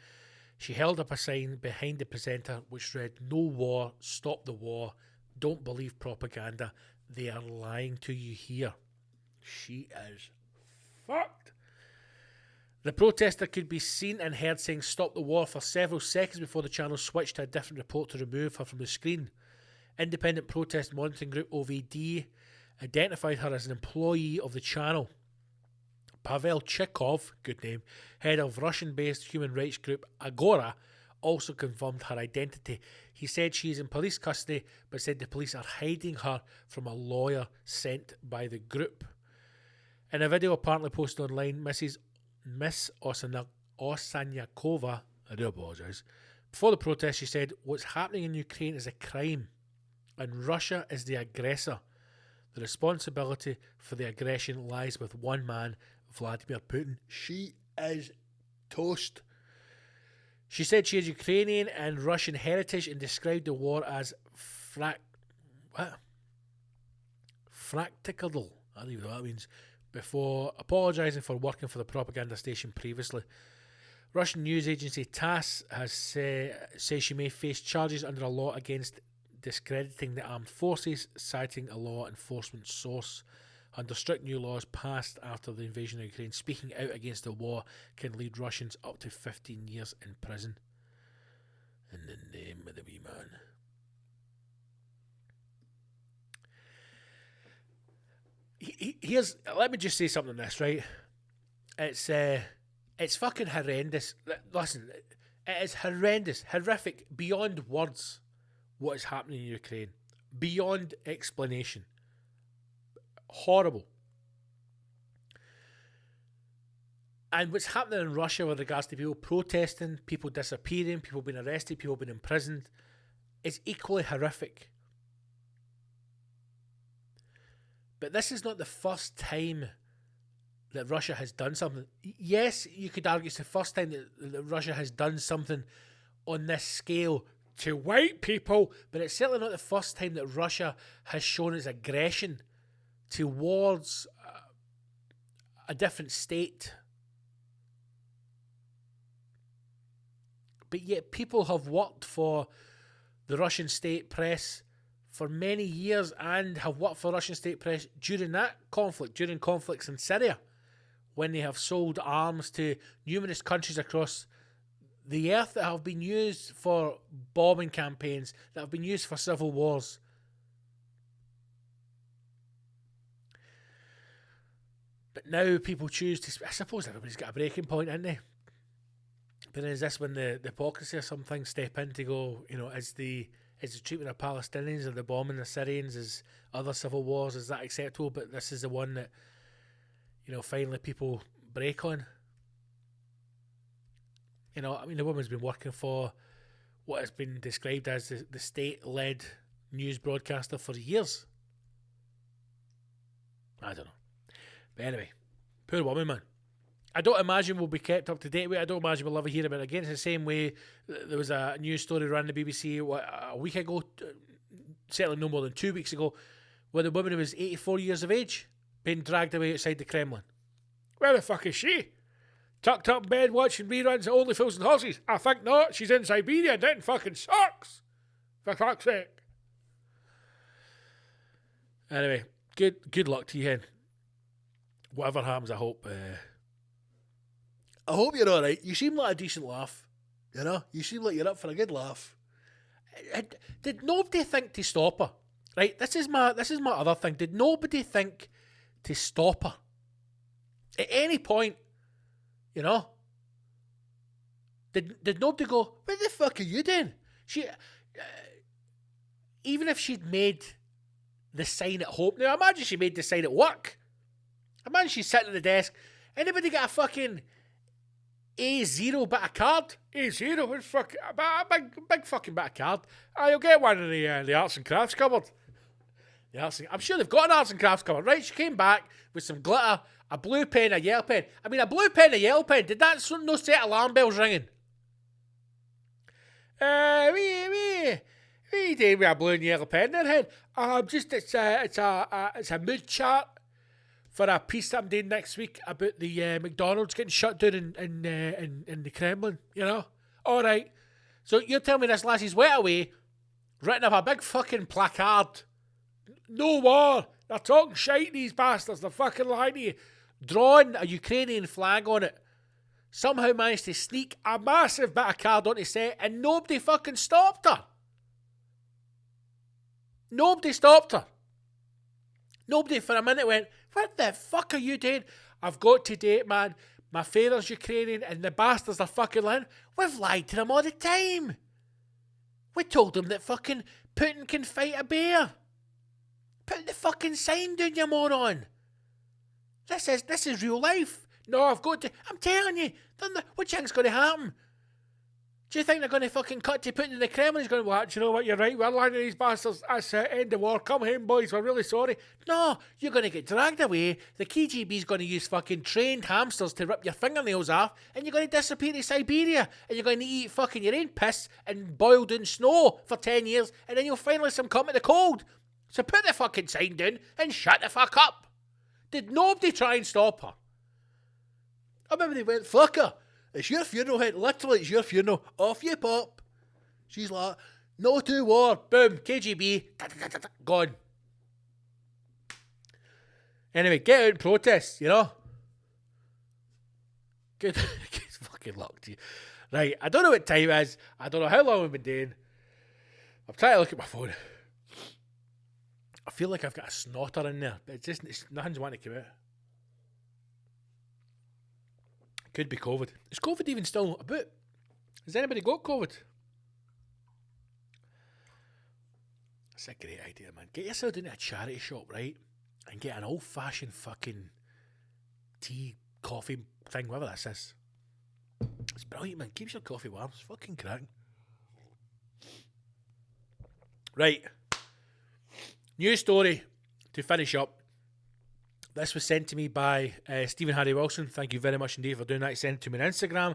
She held up a sign behind the presenter which read, "No war, stop the war, don't believe propaganda, they are lying to you here." She is fucked. The protester could be seen and heard saying "stop the war" for several seconds before the channel switched to a different report to remove her from the screen. Independent protest monitoring group OVD identified her as an employee of the channel. Pavel Chikov, good name, head of Russian-based human rights group Agora, also confirmed her identity. He said she is in police custody, but said the police are hiding her from a lawyer sent by the group. In a video apparently posted online, Miss Osanyakova, I do apologise, before the protest she said, "What's happening in Ukraine is a crime, and Russia is the aggressor. The responsibility for the aggression lies with one man, Vladimir Putin." She is toast. She said she has Ukrainian and Russian heritage and described the war as fractical. I don't even know what that means. Before apologising for working for the propaganda station previously. Russian news agency TASS has says she may face charges under a law against discrediting the armed forces, citing a law enforcement source. Under strict new laws passed after the invasion of Ukraine, speaking out against the war can lead Russians up to 15 years in prison. In the name of the wee man. Let me just say something on this, right? It's fucking horrendous. Listen, it is horrendous, horrific, beyond words what is happening in Ukraine. Beyond explanation. Horrible. And what's happening in Russia with regards to people protesting, people disappearing, people being arrested, people being imprisoned, is equally horrific. But this is not the first time that Russia has done something. Yes, you could argue it's the first time that Russia has done something on this scale to white people, but it's certainly not the first time that Russia has shown its aggression towards a different state. But yet people have worked for the Russian state press for many years and have worked for Russian state press during that conflict, during conflicts in Syria, when they have sold arms to numerous countries across the earth that have been used for bombing campaigns, that have been used for civil wars. But now people choose to... I suppose everybody's got a breaking point, isn't they? But then is this when the hypocrisy of some things step in to go, is the treatment of Palestinians or the bombing of Syrians, is other civil wars, is that acceptable? But this is the one that, finally people break on. The woman's been working for what has been described as the state-led news broadcaster for years. I don't know. But anyway, poor woman, man. I don't imagine we'll be kept up to date with it. I don't imagine we'll ever hear about it again. It's the same way there was a news story around the BBC a week ago, certainly no more than 2 weeks ago, where the woman who was 84 years of age being dragged away outside the Kremlin. Where the fuck is she? Tucked up in bed watching reruns of Only Fools and Horses? I think not. She's in Siberia knitting fucking socks. For fuck's sake. Anyway, good luck to you, Hen. Whatever happens, I hope you're alright. You seem like a decent laugh. You seem like you're up for a good laugh. Did nobody think to stop her? Right, this is my other thing. Did nobody think to stop her? At any point, Did nobody go, what the fuck are you doing? She, even if she'd made the sign at home, now imagine she made the sign at work. Imagine she's sitting at the desk. Anybody got a fucking A0 bit of card? A0? What fuck? A big fucking bit of card. You'll get one in the arts and crafts cupboard. I'm sure they've got an arts and crafts cupboard, right? She came back with some glitter, a blue pen, a yellow pen. I mean, a blue pen, a yellow pen. Did that no set alarm bells ringing? What are you doing with a blue and yellow pen there, Hen? It's a mood chart for a piece that I'm doing next week about the McDonald's getting shut down in the Kremlin, All right. So you're telling me this lassie's went away, written up a big fucking placard. No war. They're talking shite, these bastards. They're fucking lying to you. Drawing a Ukrainian flag on it. Somehow managed to sneak a massive bit of card onto set and nobody fucking stopped her. Nobody stopped her. Nobody for a minute went, what the fuck are you doing? I've got to date, man. My father's Ukrainian and the bastards are fucking lying. We've lied to them all the time. We told them that fucking Putin can fight a bear. Put the fucking sign down, you moron. This is real life. No, I've got to. I'm telling you, what do you think's going to happen? Do you think they're going to fucking cut to Putin in the Kremlin? He's going, well, do you know what? You're right. We're lying to these bastards. That's it. End the war. Come home, boys. We're really sorry. No, you're going to get dragged away. The KGB's going to use fucking trained hamsters to rip your fingernails off, and you're going to disappear to Siberia, and you're going to eat fucking your own piss and boiled in snow for 10 years, and then you'll finally succumb to the cold. So put the fucking sign down and shut the fuck up. Did nobody try and stop her? I remember they went, fuck her. It's your funeral, Hen. Literally, it's your funeral. Off you pop. She's like, no to war. Boom. KGB. Gone. Anyway, get out and protest, you know? Good fucking luck to you. Right, I don't know what time it is. I don't know how long we've been doing. I'm trying to look at my phone. I feel like I've got a snotter in there, but nothing's wanting to come out. Could be COVID. Is COVID even still about? Has anybody got COVID? That's a great idea, man. Get yourself into a charity shop, right? And get an old-fashioned fucking tea, coffee thing, whatever this is. It's brilliant, man. Keeps your coffee warm. It's fucking cracking. Right. New story to finish up. This was sent to me by Stephen Harry Wilson. Thank you very much indeed for doing that. He sent it to me on Instagram.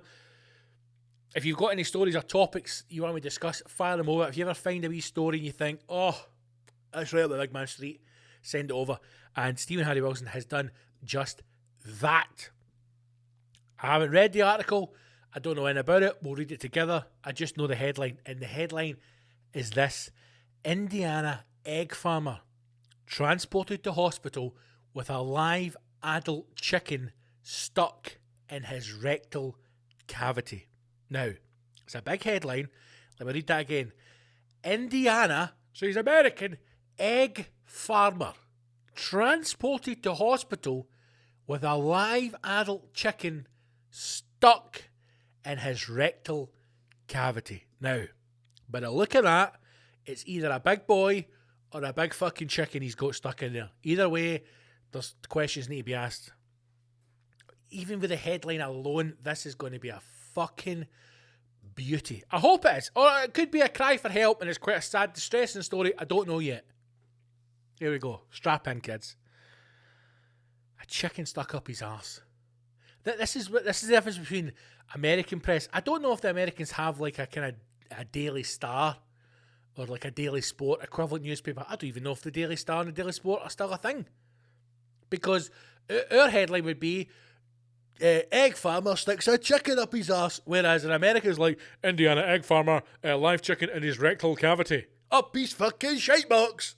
If you've got any stories or topics you want me to discuss, fire them over. If you ever find a wee story and you think, oh, that's right up the big man street, send it over. And Stephen Harry Wilson has done just that. I haven't read the article. I don't know anything about it. We'll read it together. I just know the headline. And the headline is this: Indiana egg farmer transported to hospital with a live adult chicken stuck in his rectal cavity. Now, it's a big headline. Let me read that again. Indiana, so he's American, egg farmer transported to hospital with a live adult chicken stuck in his rectal cavity. Now, by the look of that, it's either a big boy or a big fucking chicken he's got stuck in there. Either way, there's questions need to be asked. Even with the headline alone, this is going to be a fucking beauty. I hope it is. Or it could be a cry for help and it's quite a sad, distressing story. I don't know yet. Here we go. Strap in, kids. A chicken stuck up his arse. This is the difference between American press. I don't know if the Americans have like a kind of a Daily Star or like a Daily Sport equivalent newspaper. I don't even know if the Daily Star and the Daily Sport are still a thing. Because our headline would be, egg farmer sticks a chicken up his arse, whereas in America it's like, Indiana egg farmer, live chicken in his rectal cavity. Up his fucking shite box.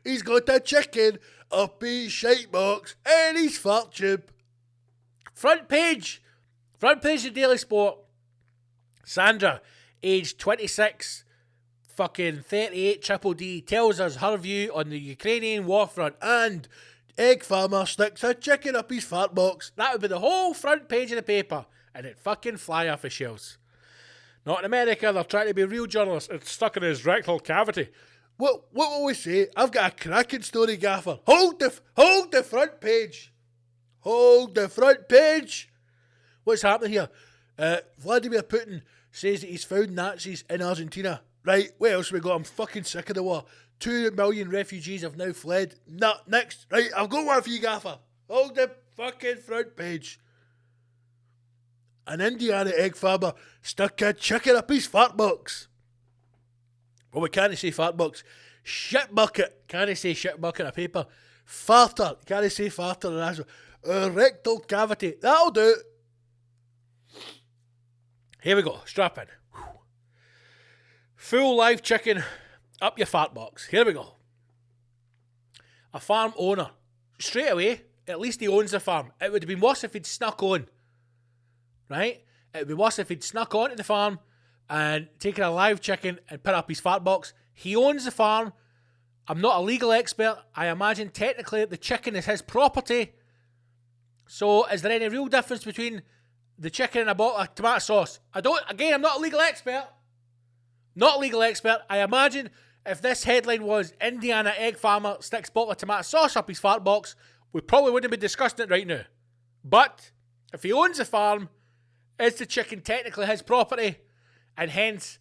He's got a chicken up his shite box and his fart tube. Front page of Daily Sport. Sandra, age 26, fucking 38 triple D, tells us her view on the Ukrainian war front, and egg farmer sticks a chicken up his fart box. That would be the whole front page of the paper, and it'd fucking fly off the shelves. Not in America, they're trying to be real journalists. It's stuck in his rectal cavity. What will we say? I've got a cracking story, Gaffer. Hold the front page. Hold the front page. What's happening here? Vladimir Putin says that he's found Nazis in Argentina. Right, what else we got? I'm fucking sick of the war. 2 million refugees have now fled. Next. Right, I've got one for you, Gaffer. Hold the fucking front page. An Indiana egg farmer stuck a chicken up his fart box. Well, we can't say fart box. Shit bucket. Can't say shit bucket in a paper. Farter. Can't say farter in as a rectal cavity. That'll do. Here we go. Strap in. Full live chicken Up your fart box. Here we go. A farm owner. Straight away, at least he owns the farm. It would have been worse if he'd snuck on. Right? It would be worse if he'd snuck onto the farm and taken a live chicken and put up his fart box. He owns the farm. I'm not a legal expert. I imagine technically the chicken is his property. So is there any real difference between the chicken and a bottle of tomato sauce? I'm not a legal expert. Not a legal expert. I imagine if this headline was Indiana egg farmer sticks bottle of tomato sauce up his fart box, we probably wouldn't be discussing it right now. But if he owns the farm, is the chicken technically his property? And hence,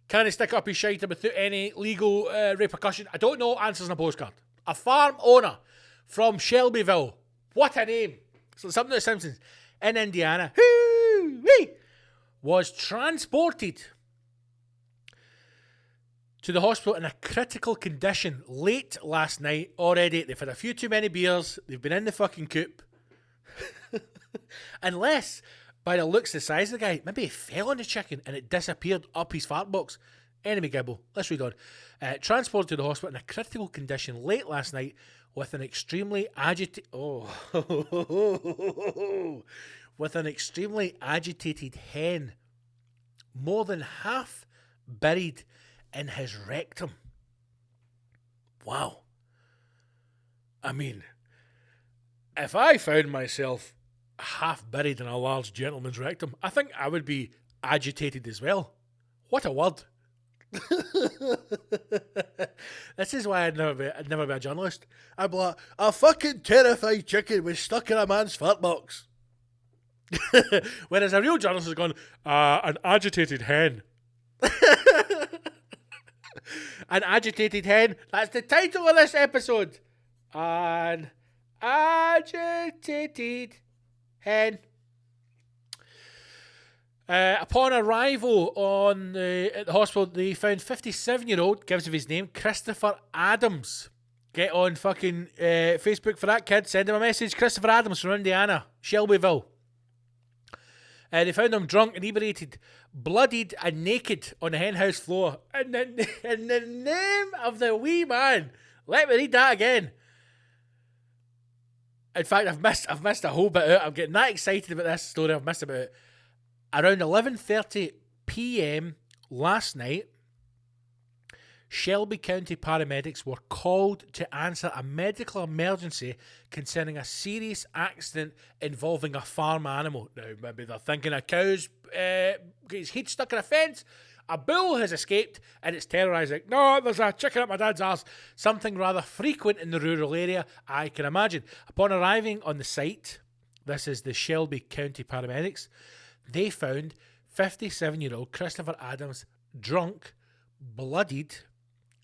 can he stick up his shite without any legal repercussion? I don't know. Answers on a postcard. A farm owner from Shelbyville. What a name. So something like Simpsons. In Indiana. Was transported to the hospital in a critical condition late last night already. They've had a few too many beers. They've been in the fucking coop. Unless, by the looks of the size of the guy, maybe he fell on the chicken and it disappeared up his fart box. Enemy gibble. Let's read on. Transported to the hospital in a critical condition late last night with an extremely agitated... with an extremely agitated hen. More than half buried in his rectum. Wow. I mean, if I found myself half buried in a large gentleman's rectum, I think I would be agitated as well. What a word. This is why I'd never be a journalist. I'd be like, a fucking terrified chicken was stuck in a man's fart box. Whereas a real journalist is going, an agitated hen. An agitated hen. That's the title of this episode. An agitated hen. Upon arrival at the hospital, they found 57-year-old, gives of his name, Christopher Adams. Get on fucking Facebook for that kid. Send him a message. Christopher Adams from Indiana, Shelbyville. They found him drunk, inebriated, bloodied and naked on the hen house floor. And in the name of the wee man, let me read that again. In fact, I've missed a whole bit out. I'm getting that excited about this story. I've missed about it. Around 11:30 p.m. last night, Shelby County paramedics were called to answer a medical emergency concerning a serious accident involving a farm animal. Now, maybe they're thinking a cow's his head stuck in a fence, a bull has escaped, and it's terrorising. No, there's a chicken up my dad's arse. Something rather frequent in the rural area, I can imagine. Upon arriving on the site, this is the Shelby County paramedics, they found 57-year-old Christopher Adams drunk, bloodied,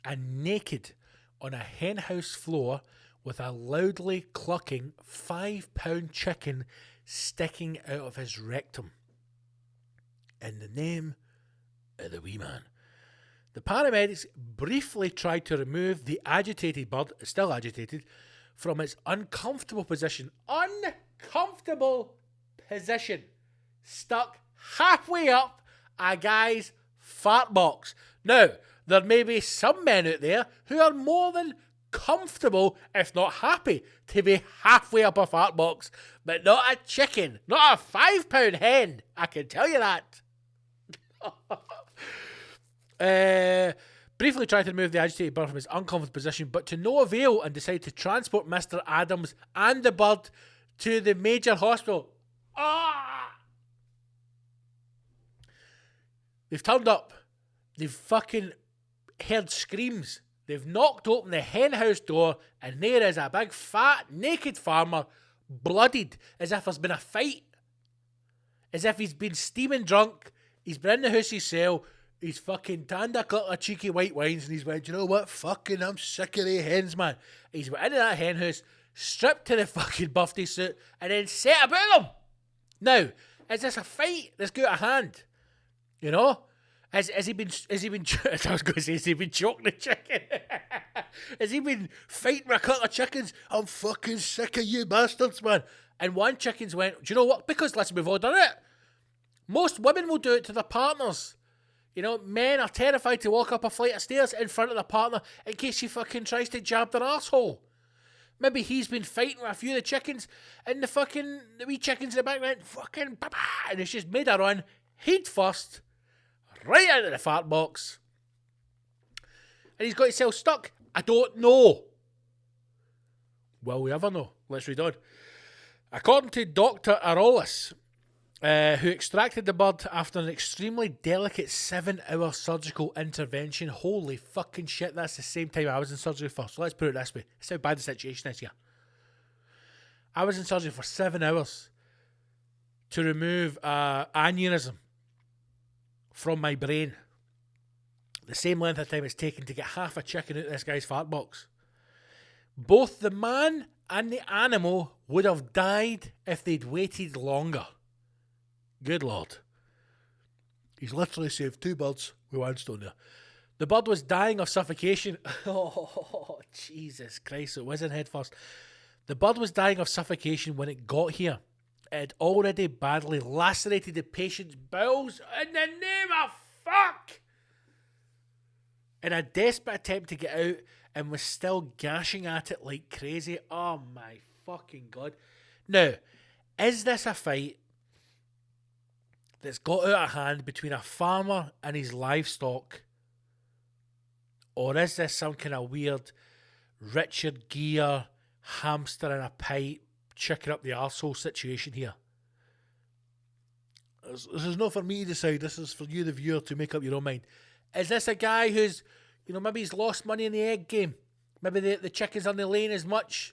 and naked on a hen house floor with a loudly clucking 5-pound chicken sticking out of his rectum. In the name of the wee man. The paramedics briefly tried to remove the agitated bird, still agitated, from its uncomfortable position. Uncomfortable position. Stuck halfway up a guy's fart box. Now, there may be some men out there who are more than comfortable, if not happy, to be halfway up a fart box, but not a chicken, not a 5-pound hen. I can tell you that. Briefly tried to remove the agitated bird from his uncomfortable position, but to no avail, and decided to transport Mr. Adams and the bird to the major hospital. They've turned up. They've fucking heard screams. They've knocked open the hen house door, and there is a big fat naked farmer, bloodied, as if there's been a fight, as if he's been steaming drunk. He's been in the house himself. He's fucking tanned a couple of cheeky white wines, and he's went, you know what, fucking I'm sick of the hens, man. He's went into that hen house, stripped to the fucking birthday suit, and then set about them. Now, is this a fight that's got a hand? You know? Has he been I was going to say, has he been choking the chicken? Has he been fighting with a couple of chickens? I'm fucking sick of you bastards, man. And one chicken's went, do you know what? Because, listen, we've all done it. Most women will do it to their partners. You know, men are terrified to walk up a flight of stairs in front of their partner in case she fucking tries to jab their arsehole. Maybe he's been fighting with a few of the chickens, and the wee chickens in the background, fucking, and it's just made a run, head first, right out of the fart box. And he's got himself stuck. I don't know. Will we ever know? Let's read on. According to Dr. Arolis, who extracted the bird after an extremely delicate 7-hour surgical intervention. Holy fucking shit, that's the same time I was in surgery for. So let's put it this way. That's how bad the situation is here. I was in surgery for 7 hours to remove an aneurysm from my brain. The same length of time it's taken to get half a chicken out of this guy's fart box. Both the man and the animal would have died if they'd waited longer. Good Lord. He's literally saved 2 birds with 1 stone there. The bird was dying of suffocation. Oh, Jesus Christ, it wasn't head first. The bird was dying of suffocation when it got here. It had already badly lacerated the patient's bowels in the name of fuck! In a desperate attempt to get out, and was still gashing at it like crazy. Oh my fucking God. Now, is this a fight that's got out of hand between a farmer and his livestock? Or is this some kind of weird Richard Gere, hamster in a pipe, chicken up the arsehole situation here? This is not for me to decide. This is for you, the viewer, to make up your own mind. Is this a guy who's, you know, maybe he's lost money in the egg game? Maybe the chickens aren't laying as much.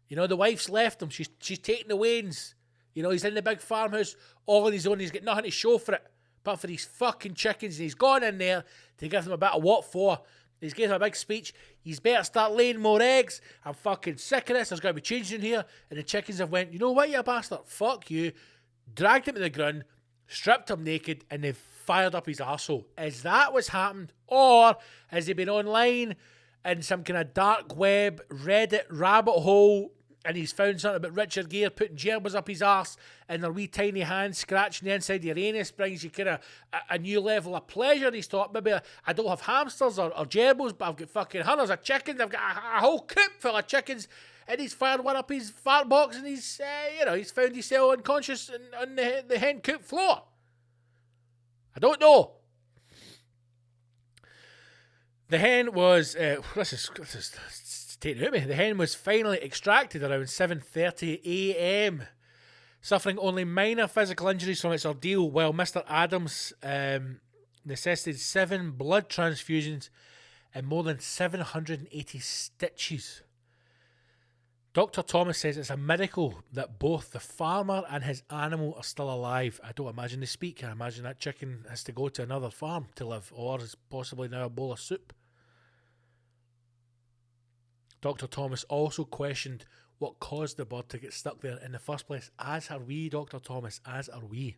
You know, the wife's left him. She's taking the wains. You know, he's in the big farmhouse all on his own. He's got nothing to show for it apart for these fucking chickens. And he's gone in there to give them a bit of what for. He's giving them a big speech. He's better start laying more eggs. I'm fucking sick of this. There's got to be changes in here. And the chickens have went, you know what, you bastard? Fuck you. Dragged him to the ground, stripped him naked, and they've fired up his arsehole. Is that what's happened? Or has he been online in some kind of dark web, Reddit rabbit hole, and he's found something about Richard Gere putting gerbils up his arse and their wee tiny hands scratching the inside of your anus brings you kind of a new level of pleasure. And he's thought, maybe I don't have hamsters or gerbils, but I've got fucking hundreds of chickens. I've got a whole coop full of chickens. And he's fired one up his fart box and he's, he's found himself unconscious on the hen coop floor. I don't know. The hen was, this is taking it out of me. The hen was finally extracted around 7:30 a.m, suffering only minor physical injuries from its ordeal, while Mr. Adams necessitated 7 blood transfusions and more than 780 stitches. Dr. Thomas says it's a miracle that both the farmer and his animal are still alive. I don't imagine they speak. I imagine that chicken has to go to another farm to live, or is possibly now a bowl of soup. Dr. Thomas also questioned what caused the bird to get stuck there in the first place. As are we, Dr. Thomas, as are we.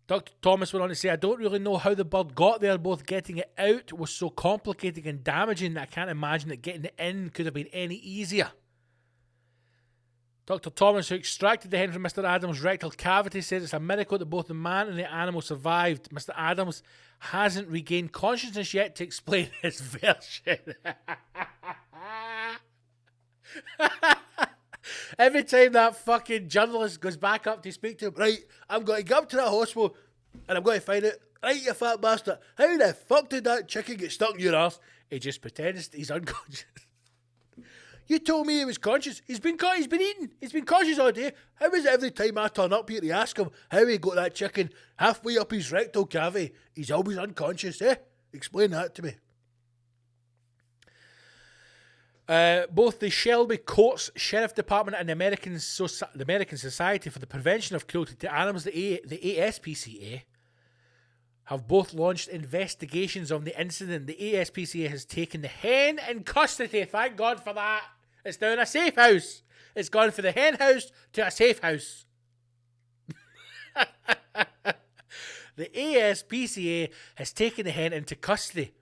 Dr. Thomas went on to say, I don't really know how the bird got there. Both getting it out was so complicated and damaging that I can't imagine that getting it in could have been any easier. Dr. Thomas, who extracted the hen from Mr. Adams' rectal cavity, said it's a miracle that both the man and the animal survived. Mr. Adams hasn't regained consciousness yet to explain his version. Every time that fucking journalist goes back up to speak to him, right, I'm going to go up to that hospital and I'm going to find out, right, you fat bastard, how the fuck did that chicken get stuck in your arse? He just pretends he's unconscious. You told me he was conscious. He's been eating. He's been conscious all day. How is it every time I turn up here to ask him how he got that chicken halfway up his rectal cavity, he's always unconscious, eh? Explain that to me. Both the Shelby Courts Sheriff Department and the American Society for the Prevention of Cruelty to Animals, the ASPCA, have both launched investigations on the incident. The ASPCA has taken the hen in custody. Thank God for that. It's now in a safe house. It's gone from the hen house to a safe house. The ASPCA has taken the hen into custody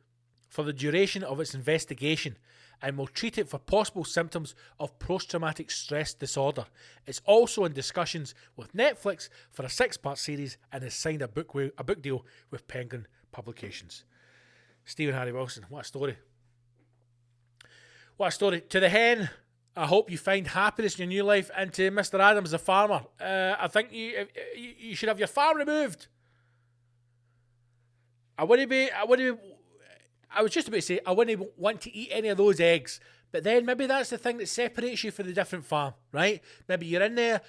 for the duration of its investigation. and will treat it for possible symptoms of post-traumatic stress disorder. It's also in discussions with Netflix for a 6-part series and has signed a book deal with Penguin Publications. Stephen Harry Wilson, what a story. What a story. To the hen, I hope you find happiness in your new life. And to Mr. Adams, the farmer, I think you should have your farm removed. I was just about to say, I wouldn't want to eat any of those eggs. But then maybe that's the thing that separates you from the different farm, right? Maybe you're in there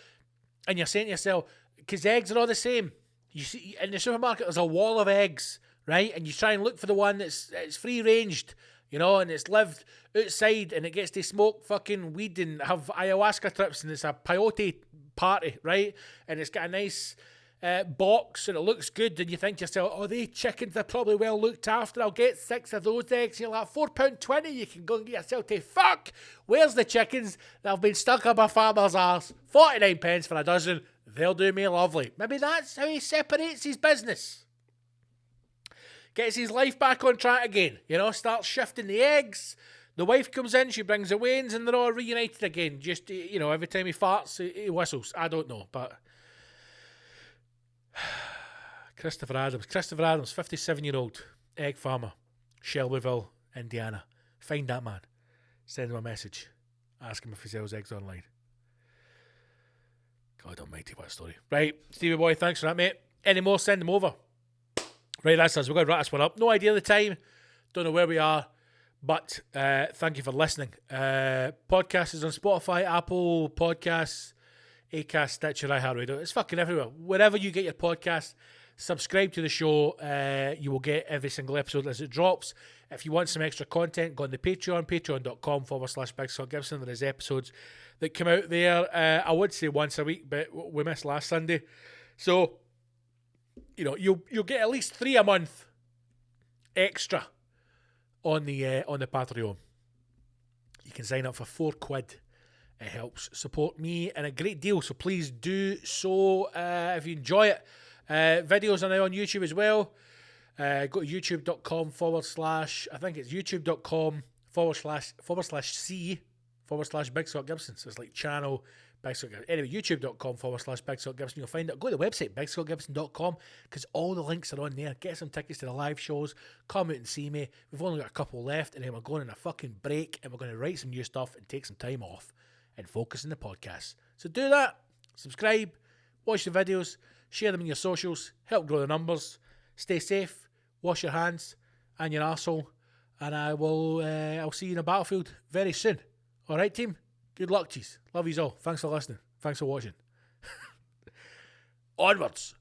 and you're saying to yourself, because eggs are all the same. You see, in the supermarket, there's a wall of eggs, right? And you try and look for the one that's free-ranged, you know, and it's lived outside and it gets to smoke fucking weed and have ayahuasca trips and it's a peyote party, right? And it's got a nice box and it looks good and you think to yourself, oh, they chickens are probably well looked after. I'll get 6 of those eggs. You're like, £4.20, you can go and get yourself to fuck. Where's the chickens that have been stuck up my farmer's arse? 49 pence for a dozen. They'll do me lovely. Maybe that's how he separates his business. Gets his life back on track again. You know, starts shifting the eggs. The wife comes in, she brings the wains, and they're all reunited again. Just, you know, every time he farts, he whistles. I don't know, but... Christopher Adams, 57-year-old egg farmer, Shelbyville, Indiana. Find that man. Send him a message. Ask him if he sells eggs online. God almighty, what a story. Right, Stevie boy, thanks for that, mate. Any more, send them over. Right, that's us. We're going to wrap this one up. No idea of the time. Don't know where we are. But thank you for listening. Podcast is on Spotify, Apple Podcasts, Acast, Stitcher, iHeartRadio. It's fucking everywhere. Wherever you get your podcast, subscribe to the show. You will get every single episode as it drops. If you want some extra content, go on the Patreon, patreon.com/Big Scott Gibson. There is episodes that come out there. I would say once a week, but we missed last Sunday. So, you know, you'll get at least 3 a month extra on the Patreon. You can sign up for £4. It helps support me in a great deal, so please do so if you enjoy it. Videos are now on YouTube as well. Go to youtube.com/ I think it's youtube.com/ /C/Big Scott Gibson. So it's like channel Big Scott Gibson. Anyway, youtube.com / Big Scott Gibson. You'll find it. Go to the website, bigscottgibson.com, because all the links are on there. Get some tickets to the live shows. Come out and see me. We've only got a couple left, and then we're going on a fucking break, and we're going to write some new stuff and take some time off and focus on the podcast. So do that. Subscribe. Watch the videos. Share them in your socials. Help grow the numbers. Stay safe. Wash your hands and your arsehole. And I'll see you in the battlefield very soon. All right, team? Good luck, cheese. Love yous all. Thanks for listening. Thanks for watching. Onwards.